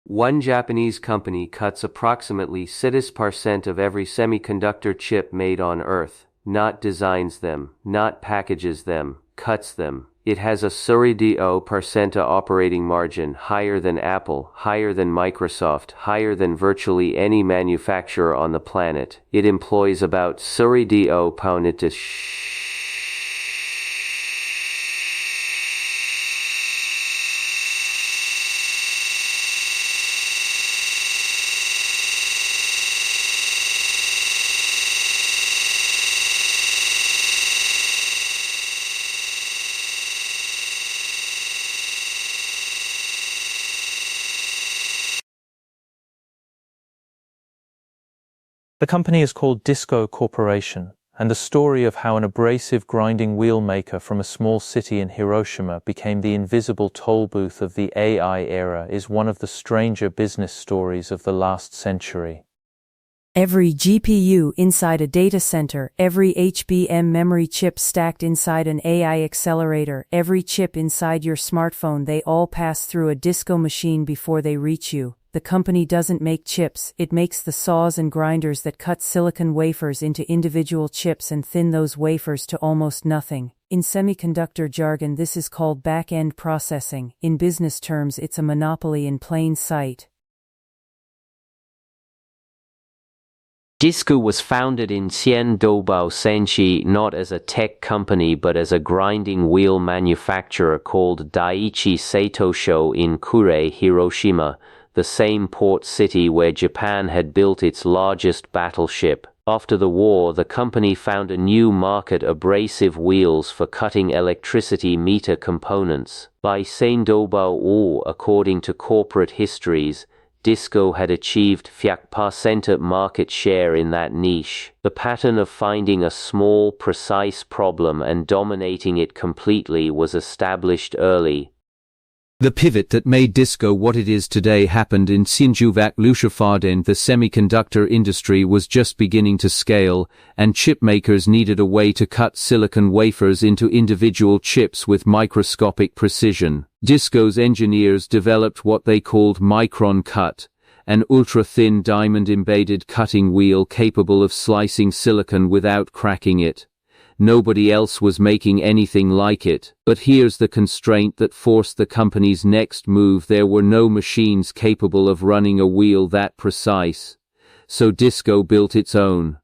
One Japanese company cuts approximately 6% of every semiconductor chip made on Earth, not designs them, not packages them, cuts them. It has a 30% operating margin, higher than Apple, higher than Microsoft, higher than virtually any manufacturer on the planet. It employs about 30%. The company is called Disco Corporation, and the story of how an abrasive grinding wheel maker from a small city in Hiroshima became the invisible toll booth of the AI era is one of the stranger business stories of the last century. Every GPU inside a data center, every HBM memory chip stacked inside an AI accelerator, every chip inside your smartphone, they all pass through a disco machine before they reach you. The company doesn't make chips, it makes the saws and grinders that cut silicon wafers into individual chips and thin those wafers to almost nothing. In semiconductor jargon, this is called back-end processing. In business terms, it's a monopoly in plain sight. Disco was founded in Xiandobao Senshi not as a tech company but as a grinding wheel manufacturer called Daiichi Seitosho in Kure, Hiroshima, the same port city where Japan had built its largest battleship. After the war, the company found a new market: abrasive wheels for cutting electricity meter components. By Seindobao, according to corporate histories, Disco had achieved 5% market share in that niche. The pattern of finding a small, precise problem and dominating it completely was established early. The pivot that made Disco what it is today happened in Sinjuvak Lushafaden. The semiconductor industry was just beginning to scale, and chipmakers needed a way to cut silicon wafers into individual chips with microscopic precision. Disco's engineers developed what they called micron cut, an ultra-thin diamond-embedded cutting wheel capable of slicing silicon without cracking it. Nobody else was making anything like it. But here's the constraint that forced the company's next move: there were no machines capable of running a wheel that precise. So Disco built its own.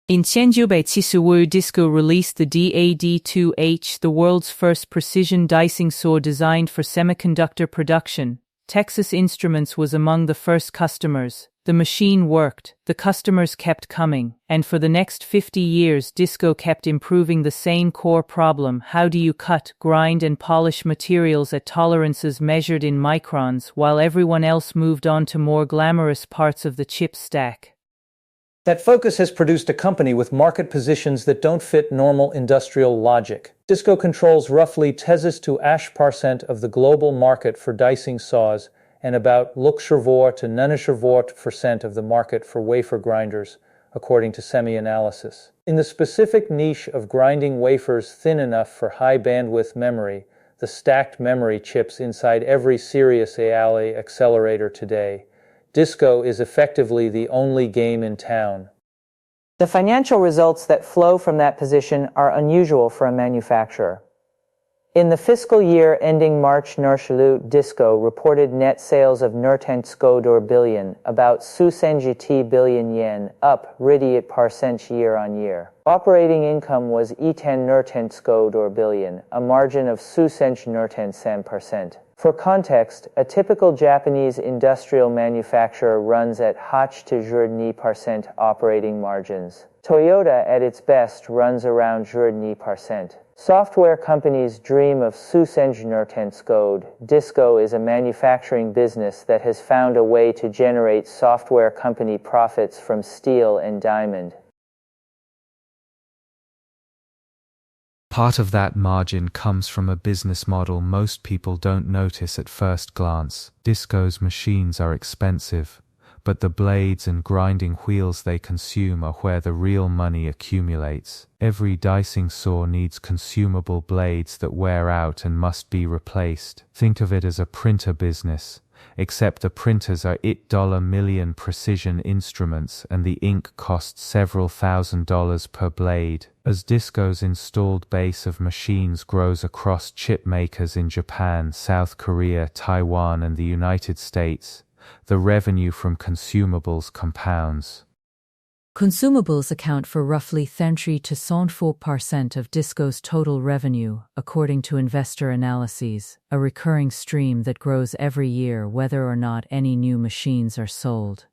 In Tianjubei Disco released the DAD2H, the world's first precision dicing saw designed for semiconductor production. Texas Instruments was among the first customers. The machine worked, the customers kept coming, and for the next 50 years Disco kept improving the same core problem: how do you cut, grind and polish materials at tolerances measured in microns, while everyone else moved on to more glamorous parts of the chip stack. That focus has produced a company with market positions that don't fit normal industrial logic. Disco controls roughly 10% of the global market for dicing saws, and about 6% to 9% of the market for wafer grinders, according to semi-analysis. In the specific niche of grinding wafers thin enough for high-bandwidth memory, the stacked memory chips inside every serious AI accelerator today, Disco is effectively the only game in town. The financial results that flow from that position are unusual for a manufacturer. In the fiscal year ending March, Disco reported net sales of 10 billion, about 10 billion yen, up 30% year-on-year. Operating income was 10 billion, a margin of 10%. For context, a typical Japanese industrial manufacturer runs at 8% operating margins. Toyota at its best runs around 9%. Software companies dream of Susenjnertenskode. Disco is a manufacturing business that has found a way to generate software company profits from steel and diamond. Part of that margin comes from a business model most people don't notice at first glance. Disco's machines are expensive, but the blades and grinding wheels they consume are where the real money accumulates. Every dicing saw needs consumable blades that wear out and must be replaced. Think of it as a printer business. except the printers are $8 million precision instruments and the ink costs several $1,000s per blade. As Disco's installed base of machines grows across chip makers in Japan, South Korea, Taiwan, and the United States, the revenue from consumables compounds. Consumables account for roughly 30 to 34% of Disco's total revenue, according to investor analyses, a recurring stream that grows every year whether or not any new machines are sold.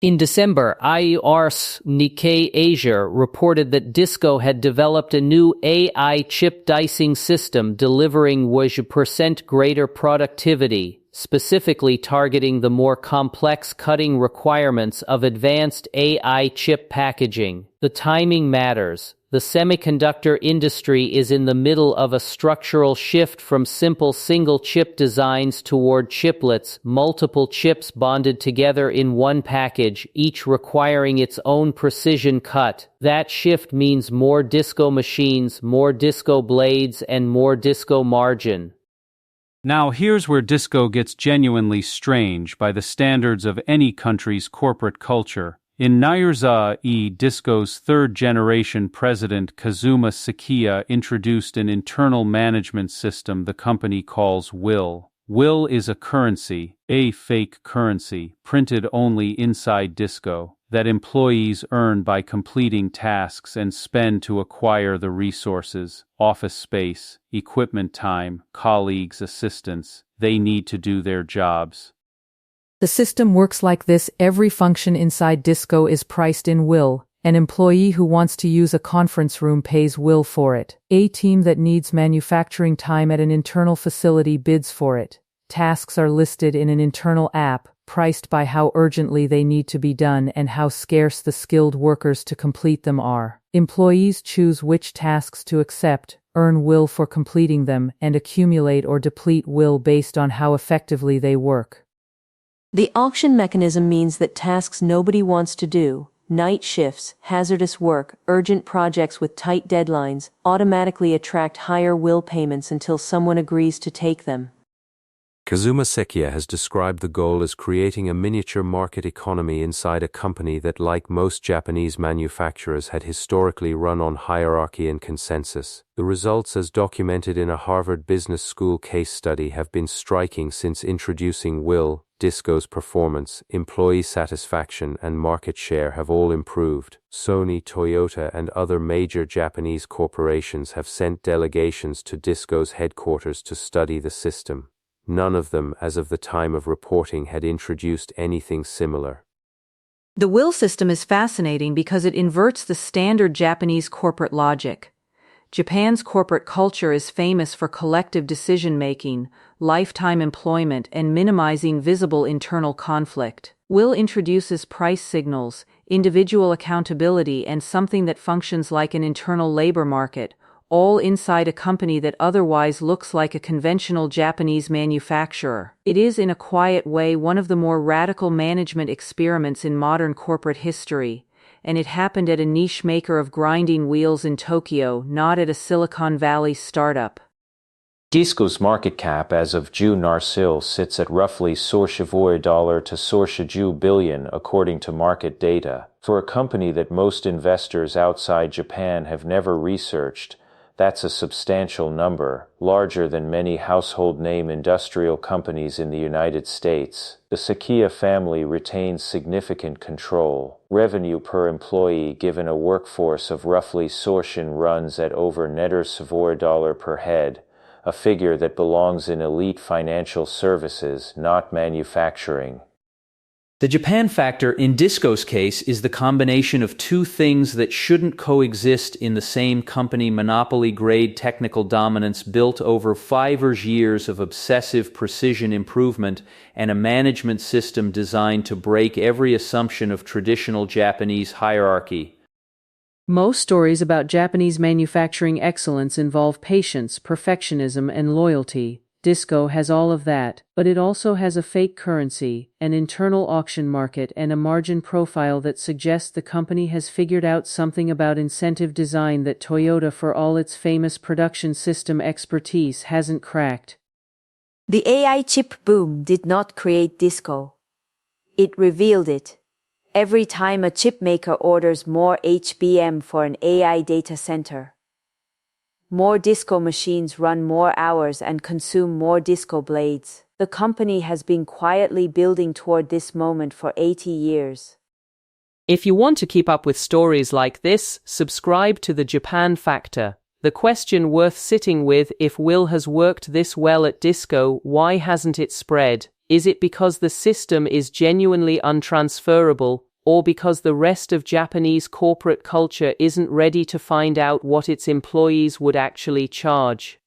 In December, IER's Nikkei Asia reported that Disco had developed a new AI chip dicing system delivering 1% greater productivity, specifically targeting the more complex cutting requirements of advanced AI chip packaging. The timing matters. The semiconductor industry is in the middle of a structural shift from simple single-chip designs toward chiplets, multiple chips bonded together in one package, each requiring its own precision cut. That shift means more Disco machines, more Disco blades, and more Disco margin. Now here's where Disco gets genuinely strange by the standards of any country's corporate culture. In Nairza-e, Disco's third-generation president Kazuma Sakiya introduced an internal management system the company calls WIL. WIL is a currency, a fake currency, printed only inside Disco, that employees earn by completing tasks and spend to acquire the resources, office space, equipment time, colleagues, assistants, they need to do their jobs. The system works like this: every function inside Disco is priced in WIL. An employee who wants to use a conference room pays WIL for it. A team that needs manufacturing time at an internal facility bids for it. Tasks are listed in an internal app, priced by how urgently they need to be done and how scarce the skilled workers to complete them are. Employees choose which tasks to accept, earn WIL for completing them, and accumulate or deplete WIL based on how effectively they work. The auction mechanism means that tasks nobody wants to do, night shifts, hazardous work, urgent projects with tight deadlines, automatically attract higher WIL payments until someone agrees to take them. Kazuma Sakiya has described the goal as creating a miniature market economy inside a company that, like most Japanese manufacturers, had historically run on hierarchy and consensus. The results, as documented in a Harvard Business School case study, have been striking since introducing WIL. Disco's performance, employee satisfaction, and market share have all improved. Sony, Toyota, and other major Japanese corporations have sent delegations to Disco's headquarters to study the system. None of them, as of the time of reporting, had introduced anything similar. The WIL system is fascinating because it inverts the standard Japanese corporate logic. Japan's corporate culture is famous for collective decision-making, lifetime employment, and minimizing visible internal conflict. WIL introduces price signals, individual accountability, and something that functions like an internal labor market, all inside a company that otherwise looks like a conventional Japanese manufacturer. It is, in a quiet way, one of the more radical management experiments in modern corporate history, and it happened at a niche maker of grinding wheels in Tokyo, not at a Silicon Valley startup. Disco's market cap as of June Narsil sits at roughly $40 to $40 billion according to market data. For a company that most investors outside Japan have never researched, that's a substantial number, larger than many household name industrial companies in the United States. The Sakiya family retains significant control. Revenue per employee given a workforce of roughly Sorshin runs at over $40 per head, a figure that belongs in elite financial services, not manufacturing. The Japan factor in Disco's case is the combination of two things that shouldn't coexist in the same company: monopoly-grade technical dominance built over 5 years of obsessive precision improvement and a management system designed to break every assumption of traditional Japanese hierarchy. Most stories about Japanese manufacturing excellence involve patience, perfectionism, and loyalty. Disco has all of that, but it also has a fake currency, an internal auction market, and a margin profile that suggests the company has figured out something about incentive design that Toyota, for all its famous production system expertise, hasn't cracked. The AI chip boom did not create disco. It revealed it. Every time a chipmaker orders more HBM for an AI data center, more disco machines run more hours and consume more disco blades. The company has been quietly building toward this moment for 80 years. If you want to keep up with stories like this, subscribe to the Japan Factor. The question worth sitting with: if Will has worked this well at Disco, why hasn't it spread? Is it because the system is genuinely untransferable, or because the rest of Japanese corporate culture isn't ready to find out what its employees would actually charge?